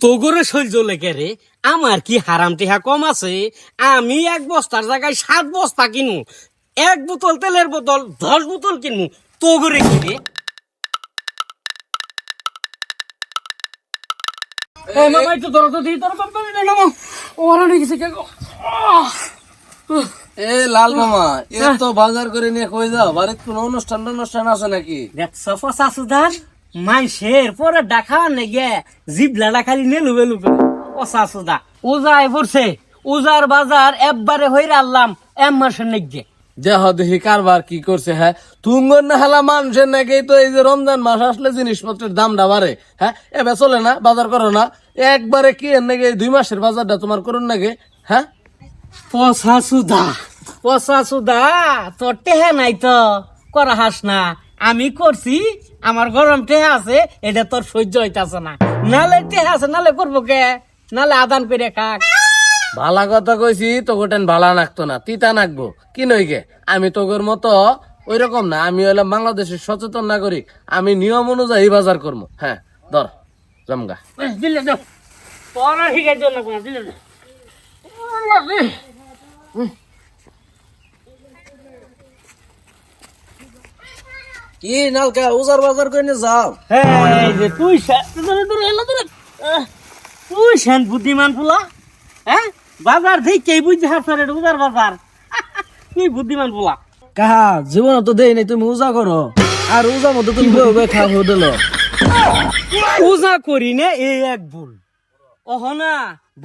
তোগরে সহ্য লেগে রে আমার কি হারাম টেহা কম আছে? আমি এক বস্তার জায়গায় 7 বস্তা কিনু, 1 বোতল তেলের বোতল 10 বোতল কিনু, তোগরে কি রে? মামা একটু ধরো তো দিই, ওরা নিয়ে গেছে কে গো? এ লাল মামা এ তো বাজার করে নিয়ে কই যাও? বাড়িতে কোনো অনুষ্ঠান আছে নাকি? দেখছো শাশুদার মাইসের পরে ডাকা নেগে জিবলাটা খালি নেলু বেলু ও শাশুদা উজায় পড়ছে, উজার বাজার একবারে হইরে আনলাম 1 মাসের নেগে। দেহ দেখি কারবার কি করছে। হ্যাঁ তুঙ্গর না হেলা মানুষের নাকি তো এই যে রমজান মাস আসলে জিনিসপত্রের দামটা বাড়ে। হ্যাঁ এবার চলে না, বাজার করো না একবারে কি এর নাকি 2 মাসের বাজারটা তোমার করুন নাকি? হ্যাঁ পশাশুদা তোর টেহা নাই তো করা হাস না, আমি করছি, আমার গরম টেহা আছে, এটা তোর সহ্য হইতাছে না। নালে টেহা আছে নালে করবো কে, নালে আদান করে খাক। ভালা কথা কইছি তো গোটেন ভালা নাকতো না, তিতা নাকবো কি নইগে। আমি তোগর মতো ওই রকম না, আমি হলাম বাংলাদেশের সচেতন নাগরিক, আমি নিয়ম অনুযায়ী বাজার করবো। হ্যাঁ ধর জমগা দিলে দাও, তোর শিখাই জন্য দিলে দাও। কি নালকা উজার বাজার করে যাও? তুই শান বুদ্ধিমান ফুলা, হ্যাঁ বাজার দেখে বুঝতে হারছ উজার বাজার। তুই বুদ্ধিমান ফুলা কাহা জীবন তো দেই নাই, তুমি উজা করো আর উজা মতো তুমি খাওয়া দিল। পূজা করি না এই এক ভুল, না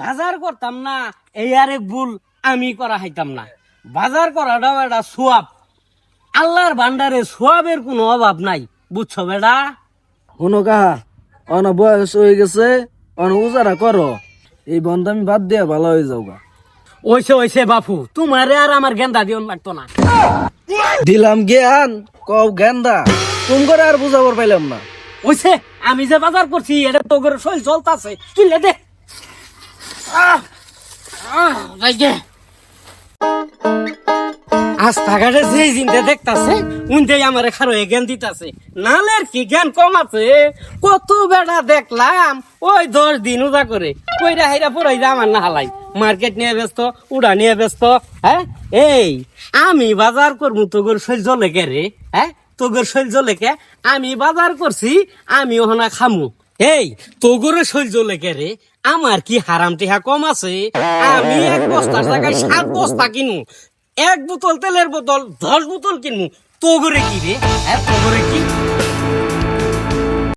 বাজার করতাম না এই আর এক ভুল, আমি করা হাইতাম না। বাজার করাটাও একটা সোয়াব, আল্লাহর ভান্ডারে সোয়াবের কোনো অভাব নাই, বুঝছো বেটা? শোনো কাহা অন বয়স হয়ে গেছে, অন উজারা করো, এই বন্ধামি বাদ দিয়া ভালো হয়ে যাও গা। ওইসে বাপু, তোমারে আর আমার গেন্দা দিন লাগতো না। দিলাম জ্ঞান কও গেন্দা, তুমি করে আর বুঝাবার পাইলাম না। ওইসে আমি যে বাজার করছি এটা তো করে শরীর চলতাছে, কিনলে দে। রাস্তাঘাটে যে জিনতে দেখতাছে উনতে আমার খারো জ্ঞান দিতাছে, নালের কি জ্ঞান কম আছে? কত বেড়া দেখলাম ওই 10 দিন উদা করে কইরা হাইরা পড়াই আমার না হালাই, মার্কেট নিয়ে ব্যস্ত, উড়া নিয়ে ব্যস্ত। হ্যাঁ এই আমি বাজার করবো তোগর শৈল লেগে রে, হ্যাঁ তোগর শৈল লেগে আমি বাজার করছি, আমি ওখানে খামু। এই তোগরে শৈল লেগে রে আমার কি হারাম টেহা কম আছে? আমি 1 বস্তার জায়গায় 7 বস্তা কিনু, 1 বোতল তেলের বোতল 10 বোতল কিনু, তোগরে কি রে? হ্যাঁ তোগরে কি?